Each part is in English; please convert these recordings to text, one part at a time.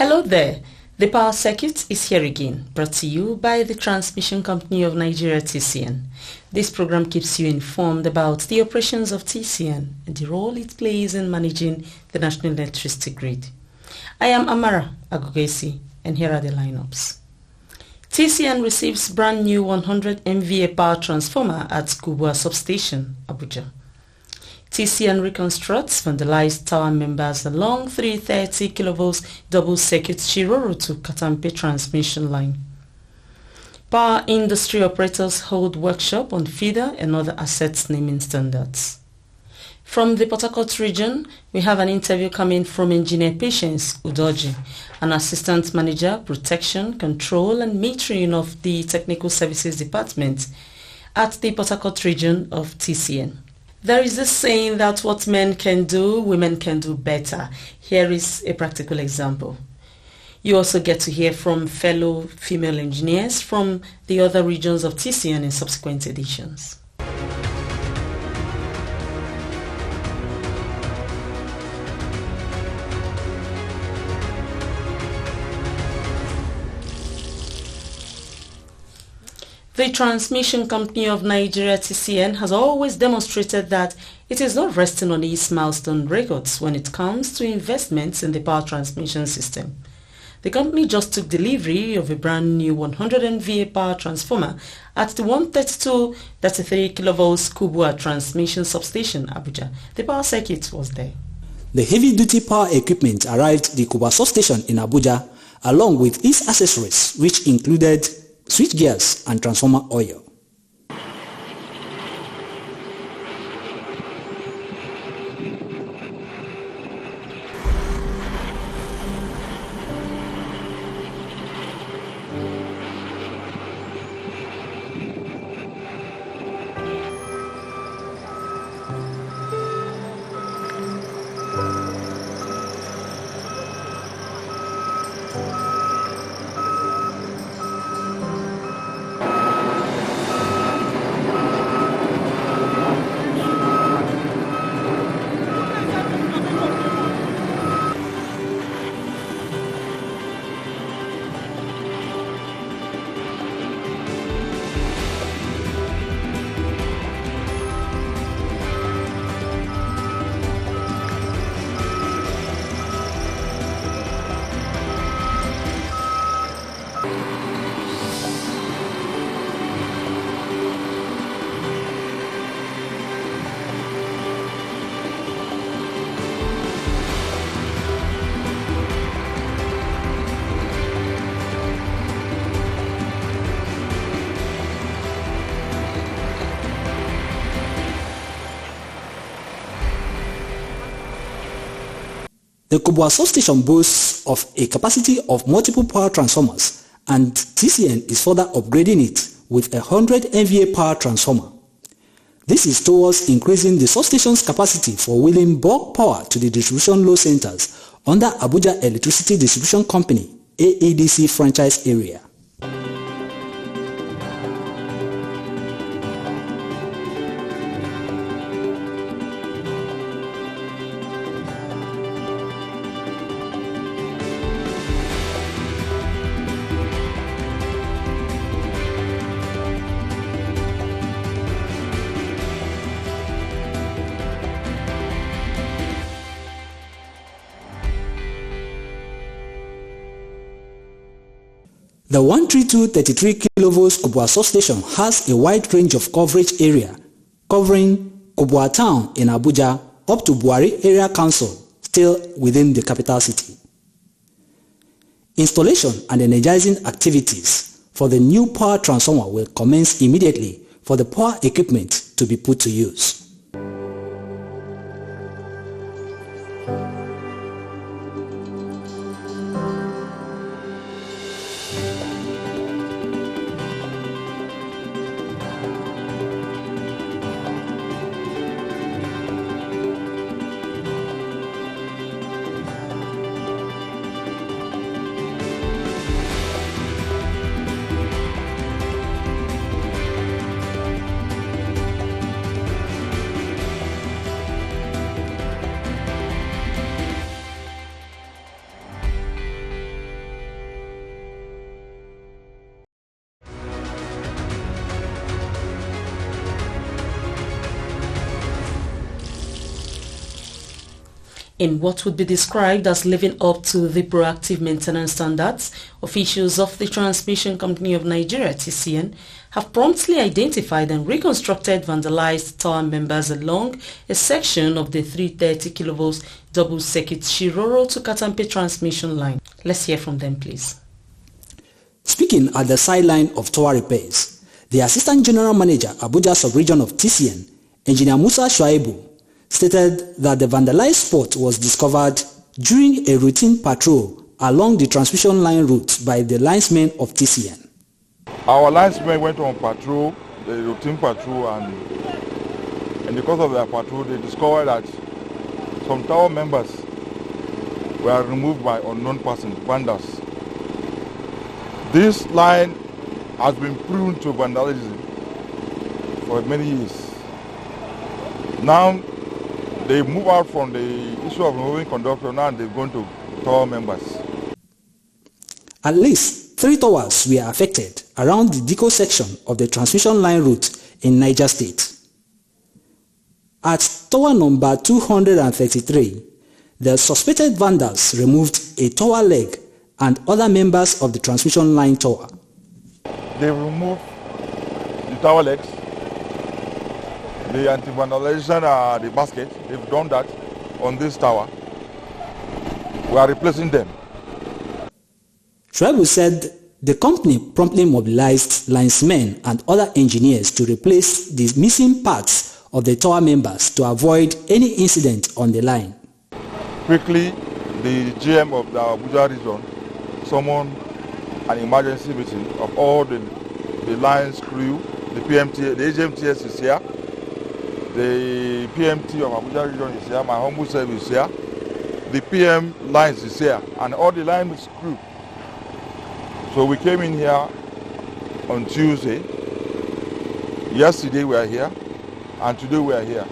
Hello there. The Power Circuit is here again, brought to you by the Transmission Company of Nigeria, TCN. This program keeps you informed about the operations of TCN and the role it plays in managing the national electricity grid. I am Amara Agogesi, and here are the lineups. TCN receives brand new 100 MVA power transformer at Kubwa Substation, Abuja. TCN reconstructs vandalized tower members along 330 kV double-circuit Shiroro to Katampe transmission line. Power industry operators hold workshop on feeder and other assets naming standards. From the Port Harcourt region, we have an interview coming from Engineer Patience Udoji, an Assistant Manager, Protection, Control and Metering of the Technical Services Department at the Port Harcourt region of TCN. There is this saying that what men can do, women can do better. Here is a practical example. You also get to hear from fellow female engineers from the other regions of TCN in subsequent editions. The Transmission Company of Nigeria, TCN, has always demonstrated that it is not resting on its milestone records when it comes to investments in the power transmission system. The company just took delivery of a brand new 100 MVA power transformer at the 132.33 kV Kubwa transmission substation, Abuja. The power circuit was there. The heavy-duty power equipment arrived at the Kubwa substation in Abuja along with its accessories, which included switch gears and transformer oil. The Kubwa substation boasts of a capacity of multiple power transformers, and TCN is further upgrading it with a 100 MVA power transformer. This is towards increasing the substation's capacity for wheeling bulk power to the distribution load centers under Abuja Electricity Distribution Company AEDC franchise area. The 132.33 kV Kubwa substation has a wide range of coverage area, covering Kubwa town in Abuja up to Buhari Area Council, still within the capital city. Installation and energizing activities for the new power transformer will commence immediately for the power equipment to be put to use. In what would be described as living up to the proactive maintenance standards, officials of the Transmission Company of Nigeria (TCN) have promptly identified and reconstructed vandalized tower members along a section of the 330 kV double-circuit Shiroro to Katampe transmission line. Let's hear from them, please. Speaking at the sideline of tower repairs, the Assistant General Manager, Abuja Sub-Region of TCN, Engineer Musa Shuaibu, stated that the vandalized spot was discovered during a routine patrol along the transmission line route by the linesmen of TCN. Our linesmen went on patrol, the routine patrol, and in the course of their patrol, they discovered that some tower members were removed by unknown persons, vandals. This line has been prone to vandalism for many years. Now, they move out from the issue of removing conductor, now they've gone to tower members. At least 3 towers were affected around the Diko section of the transmission line route in Niger State. At tower number 233, the suspected vandals removed a tower leg and other members of the transmission line tower. They removed the tower legs, the anti-vandalization, the basket. They've done that on this tower. We are replacing them. Shuaibu said the company promptly mobilized linesmen and other engineers to replace the missing parts of the tower members to avoid any incident on the line. Quickly, the GM of the Abuja region summoned an emergency meeting of all the lines crew. The PMT, the HMTS is here. The PMT of Abuja region is here. My humble self is here. The PM lines is here, and all the lines crew. So we came in here on Tuesday. Yesterday we are here, and today we are here.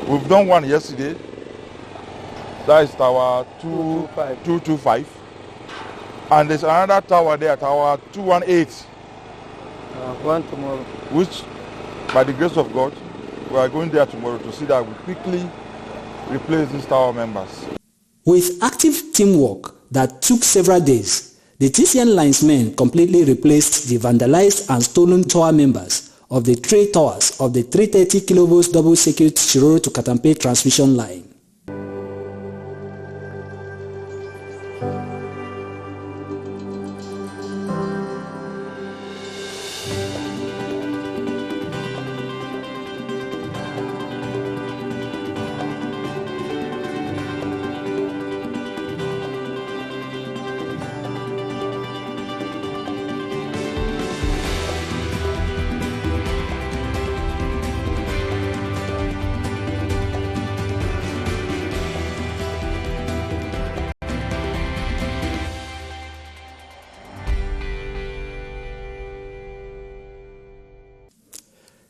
We've done one yesterday. That is tower 225. And there's another tower there, tower 218. One tomorrow. Which, by the grace of God, we are going there tomorrow to see that we quickly replace these tower members. With active teamwork that took several days, the TCN linesmen completely replaced the vandalized and stolen tower members of the 3 towers of the 330 kV double-circuit Shiroro to Katampe transmission line.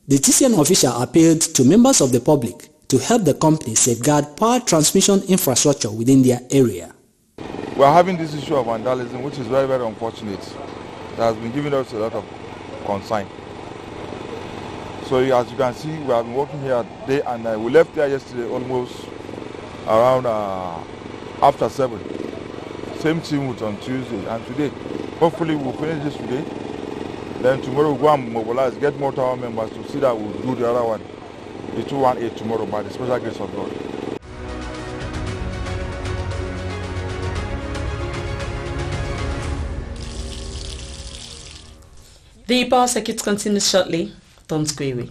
The TCN official appealed to members of the public to help the company safeguard power transmission infrastructure within their area. We are having this issue of vandalism, which is very, very unfortunate. It has been giving us a lot of concern. So as you can see, we have been working here day and night. We left here yesterday almost around after 7. Same team with on Tuesday and today. Hopefully we'll finish this today. Then tomorrow we'll go and mobilize, get more tower members to see that we'll do the other one, the 218 tomorrow by the special grace of God. The power circuit continues shortly. Don't go away.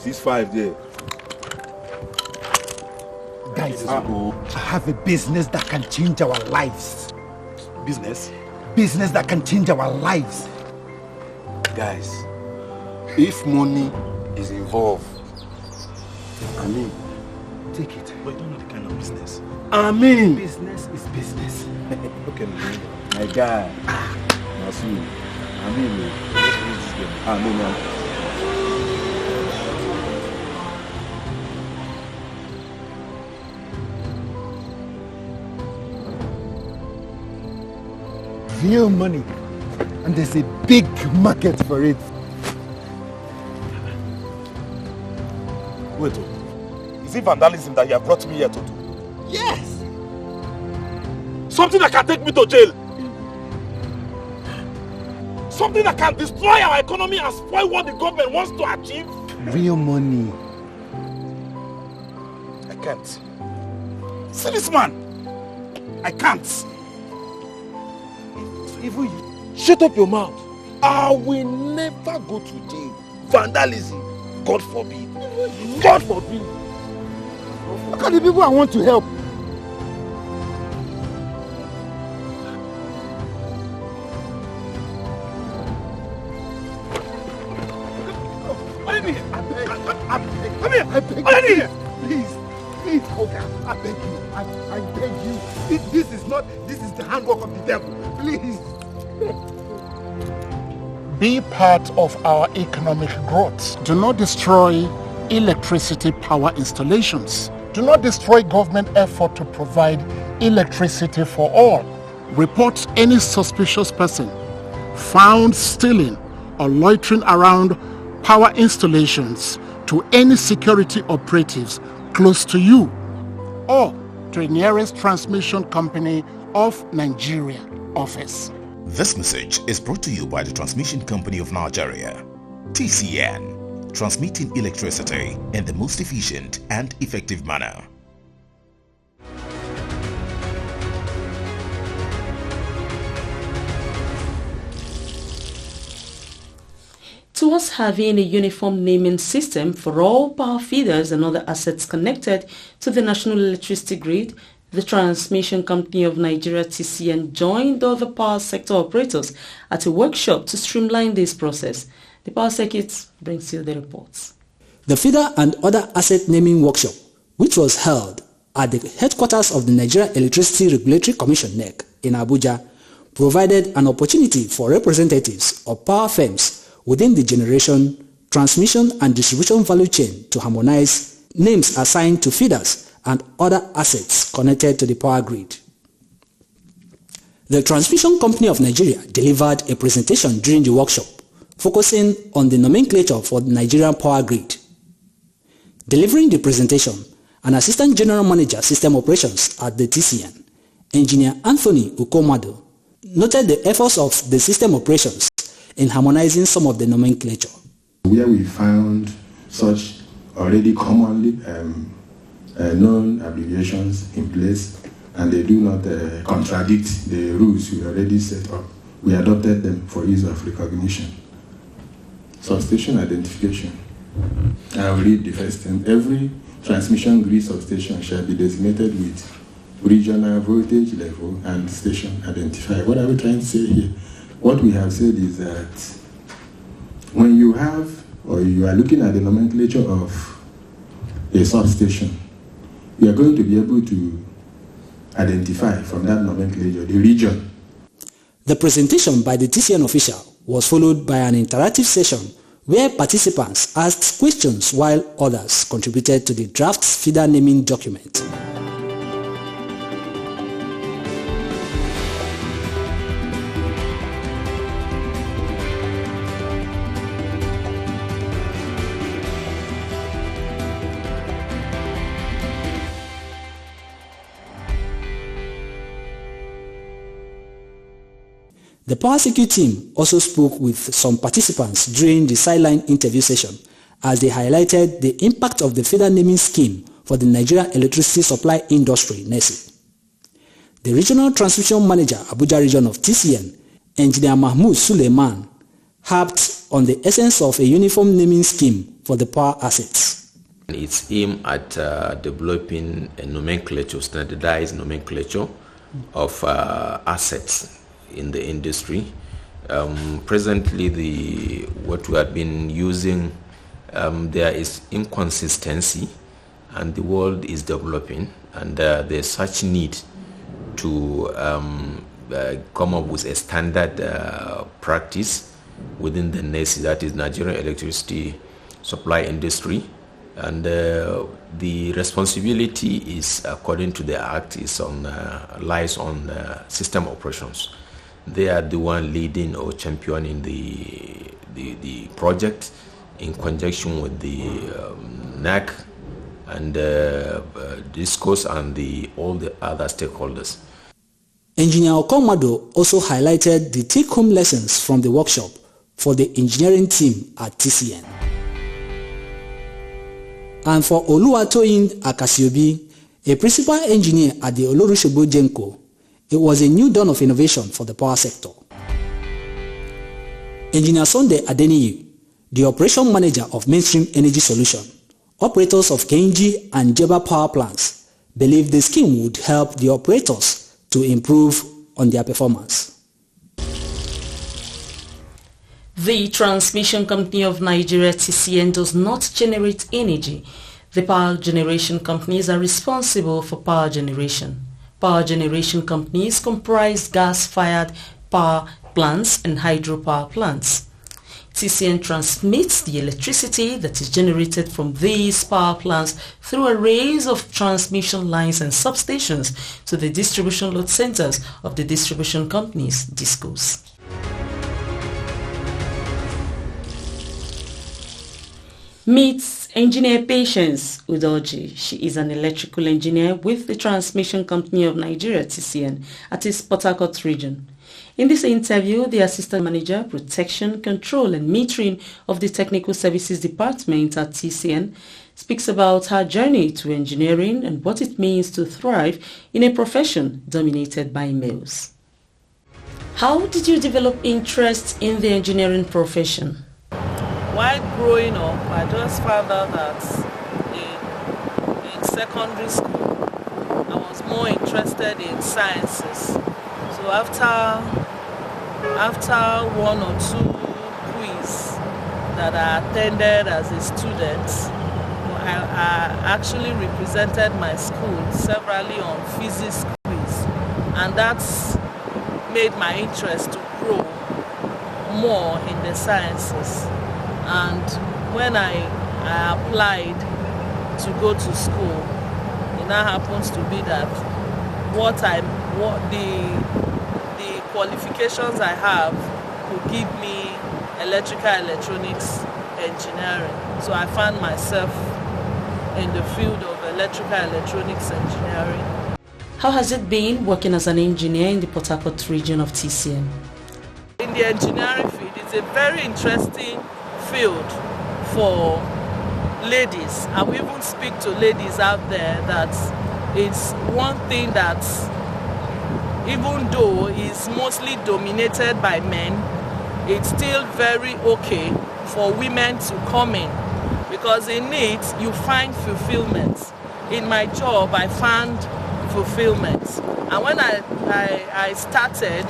Ceasefire there. Guys, I have a business that can change our lives. Business? Business that can change our lives. Guys, if money is involved, I mean, Take it. but you don't know the kind of business. I mean, business is business. Okay, my guy. That's you. I mean, let's use this game. I mean, Real money. And there's a big market for it. Wait, is it vandalism that you have brought me here to do? Yes. Something that can take me to jail. Something that can destroy our economy and spoil what the government wants to achieve. Real money. I can't. See this man. I can't. Even you. Shut up your mouth. I will never go to jail. Vandalism. God forbid. God forbid. Look at the people I want to help. Come here. I beg you. Please, okay, I beg you. I beg you. This is the handwork of the devil. Please. Be part of our economic growth. Do not destroy electricity power installations. Do not destroy government effort to provide electricity for all. Report any suspicious person found stealing or loitering around power installations to any security operatives close to you or to the nearest transmission company of Nigeria office. This message is brought to you by the Transmission Company of Nigeria, TCN, transmitting electricity in the most efficient and effective manner. Towards having a uniform naming system for all power feeders and other assets connected to the national electricity grid, the Transmission Company of Nigeria (TCN) joined other power sector operators at a workshop to streamline this process. The Power Circuit brings you the reports. The feeder and other asset naming workshop, which was held at the headquarters of the Nigeria Electricity Regulatory Commission (NEC) in Abuja, provided an opportunity for representatives of power firms within the generation, transmission and distribution value chain to harmonize names assigned to feeders and other assets connected to the power grid. The Transmission Company of Nigeria delivered a presentation during the workshop focusing on the nomenclature for the Nigerian power grid. Delivering the presentation, an Assistant General Manager System Operations at the TCN, Engineer Anthony Ukomado, noted the efforts of the system operations in harmonizing some of the nomenclature. Where we found such already commonly known abbreviations in place and they do not contradict the rules we already set up, we adopted them for ease of recognition. Substation identification. I will read the first thing. Every transmission grid substation shall be designated with regional voltage level and station identifier. What are we trying to say here? What we have said is that when you have or you are looking at the nomenclature of a substation, you are going to be able to identify from that nomenclature the region. The presentation by the TCN official was followed by an interactive session where participants asked questions while others contributed to the draft feeder naming document. The Power Security team also spoke with some participants during the sideline interview session as they highlighted the impact of the feeder naming scheme for the Nigeria electricity supply industry, NESI. The Regional Transmission Manager, Abuja Region of TCN, Engineer Mahmoud Suleiman, harped on the essence of a uniform naming scheme for the power assets. It's aimed at developing a nomenclature, standardized nomenclature of assets in the industry. Presently, what we have been using, there is inconsistency, and the world is developing, and there's such need to come up with a standard practice within the NESI, that is Nigerian Electricity Supply Industry, and the responsibility is, according to the Act, is lies on system operations. They are the one leading or championing the project in conjunction with the NAC, and discourse and all the other stakeholders. Engineer Okomado also highlighted the take-home lessons from the workshop for the engineering team at TCN. And for Oluwatoyin Akasiobi, a principal engineer at the Olorushogbo Genco, it was a new dawn of innovation for the power sector. Engineer Sunday Adeniyi, the operation manager of Mainstream Energy Solution, operators of Kenji and Jeba power plants, believe the scheme would help the operators to improve on their performance. The Transmission Company of Nigeria TCN does not generate energy. The power generation companies are responsible for power generation. Power generation companies comprise gas-fired power plants and hydropower plants. TCN transmits the electricity that is generated from these power plants through arrays of transmission lines and substations to the distribution load centers of the distribution companies, DISCOs. Meets Engineer Patience Udoji. She is an electrical engineer with the Transmission Company of Nigeria, TCN, at its Port Harcourt region. In this interview, the Assistant Manager, Protection, Control and Metering of the Technical Services Department at TCN speaks about her journey to engineering and what it means to thrive in a profession dominated by males. How did you develop interest in the engineering profession? While growing up, I just found out that in secondary school, I was more interested in sciences. So after one or two quiz that I attended as a student, I actually represented my school severally on physics quiz, and that's made my interest to grow more in the sciences. And when I applied to go to school, it now happens to be that the qualifications I have could give me electronics engineering. So I found myself in the field of electronics engineering. How has it been working as an engineer in the Port Harcourt region of TCN? In the engineering field, it's a very interesting field for ladies. I will even speak to ladies out there that it's one thing that, even though it's mostly dominated by men, it's still very okay for women to come in, because in it you find fulfillment. In my job, I found fulfillment, and when I started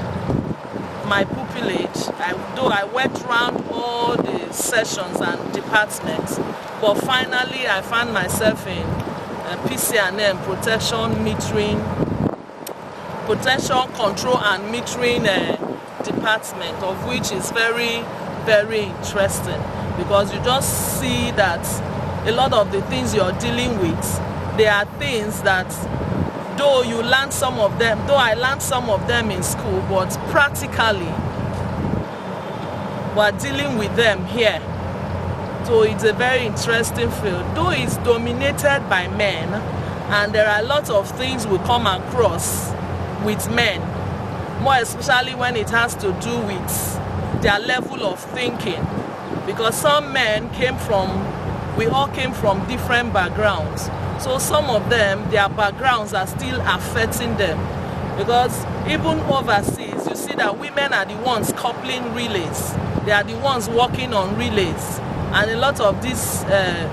my pupillage, though I went around all the sessions and departments, but finally I found myself in PCM, protection, control and metering department, of which is very, very interesting, because you just see that a lot of the things you're dealing with, they are things that though I learned some of them in school, but practically we're dealing with them here. So it's a very interesting field. Though it's dominated by men, and there are a lot of things we come across with men, more especially when it has to do with their level of thinking. Because some men we all came from different backgrounds. So some of them, their backgrounds are still affecting them. Because even overseas, you see that women are the ones coupling relays. They are the ones working on relays and a lot of this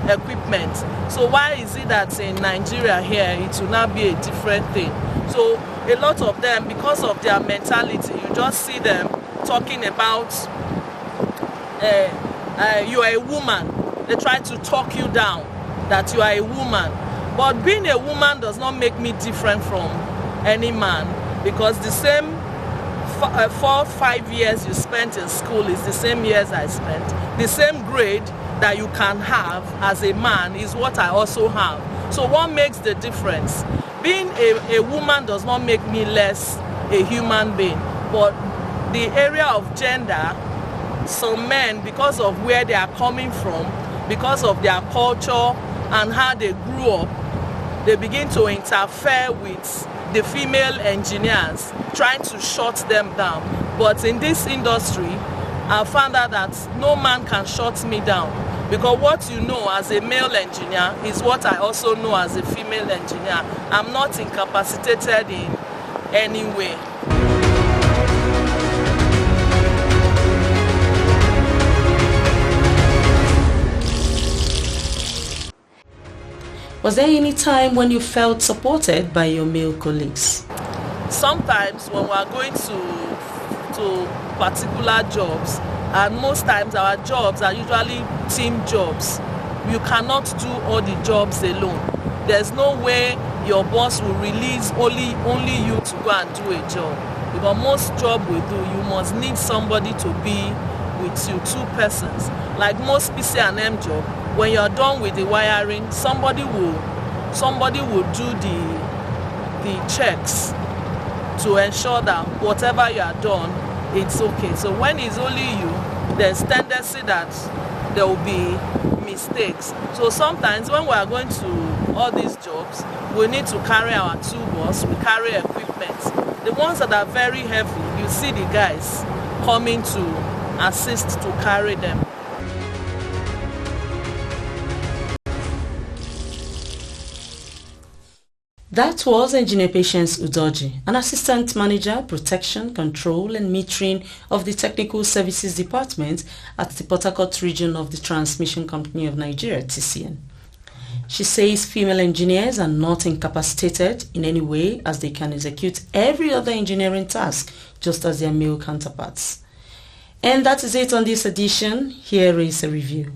equipment. So why is it that in Nigeria here, it will not be a different thing? So a lot of them, because of their mentality, you just see them talking about you are a woman. They try to talk you down that you are a woman. But being a woman does not make me different from any man, because the same 4-5 years you spent in school is the same years I spent. The same grade that you can have as a man is what I also have. So what makes the difference? Being a woman does not make me less a human being, but the area of gender, some men, because of where they are coming from, because of their culture, and how they grew up, they begin to interfere with the female engineers, trying to shut them down. But in this industry, I found out that no man can shut me down, because what you know as a male engineer is what I also know as a female engineer. I'm not incapacitated in any way. Was there any time when you felt supported by your male colleagues? Sometimes when we are going to particular jobs, and most times our jobs are usually team jobs, you cannot do all the jobs alone. There's no way your boss will release only you to go and do a job. Because most job we do, you must need somebody to be with you, 2 persons. Like most PC&M job, when you're done with the wiring, somebody will do the checks to ensure that whatever you are done, it's okay. So when it's only you, there's tendency that there will be mistakes. So sometimes when we are going to all these jobs, we need to carry our toolbox, we carry equipment. The ones that are very heavy, you see the guys coming to assist to carry them. That was Engineer Patience Udoji, an Assistant Manager, Protection, Control and Metering of the Technical Services Department at the Port Harcourt region of the Transmission Company of Nigeria, TCN. She says female engineers are not incapacitated in any way, as they can execute every other engineering task just as their male counterparts. And that is it on this edition. Here is a review.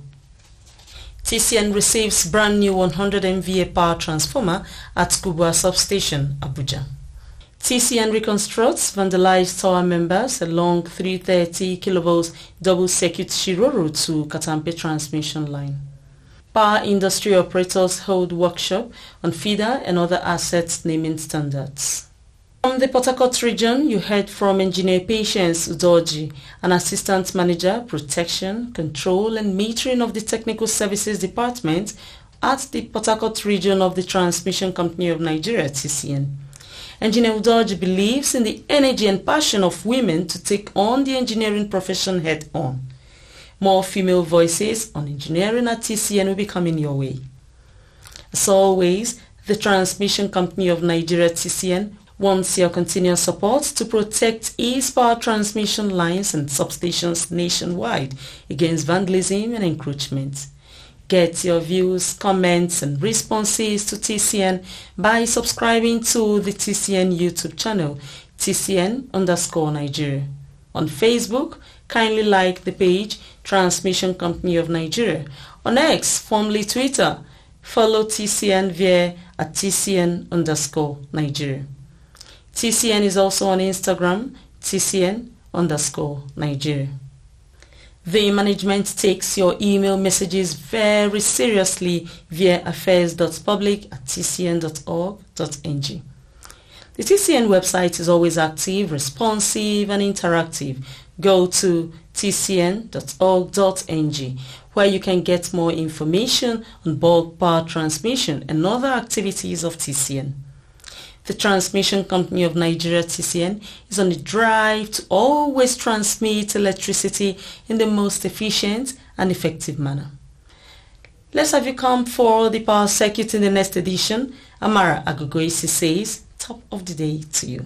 TCN receives brand new 100 MVA power transformer at Kubwa Substation, Abuja. TCN reconstructs vandalized tower members along 330 kV double circuit Shiroro to Katampe transmission line. Power industry operators hold workshop on feeder and other assets naming standards. From the Port Harcourt region, you heard from Engineer Patience Udoji, an Assistant Manager, Protection, Control and Metering of the Technical Services Department at the Port Harcourt region of the Transmission Company of Nigeria, TCN. Engineer Udoji believes in the energy and passion of women to take on the engineering profession head-on. More female voices on engineering at TCN will be coming your way. As always, the Transmission Company of Nigeria, TCN, wants your continuous support to protect its power transmission lines and substations nationwide against vandalism and encroachment. Get your views, comments and responses to TCN by subscribing to the TCN YouTube channel, TCN_Nigeria. On Facebook, kindly like the page Transmission Company of Nigeria. On X, formerly Twitter, follow TCN via at TCN_Nigeria. TCN is also on Instagram, TCN_Nigeria. The management takes your email messages very seriously via affairs.public@tcn.org.ng. The TCN website is always active, responsive and interactive. Go to tcn.org.ng where you can get more information on bulk power transmission and other activities of TCN. The Transmission Company of Nigeria, TCN, is on the drive to always transmit electricity in the most efficient and effective manner. Let's have you come for the power circuit in the next edition. Amara Agogoisi says, top of the day to you.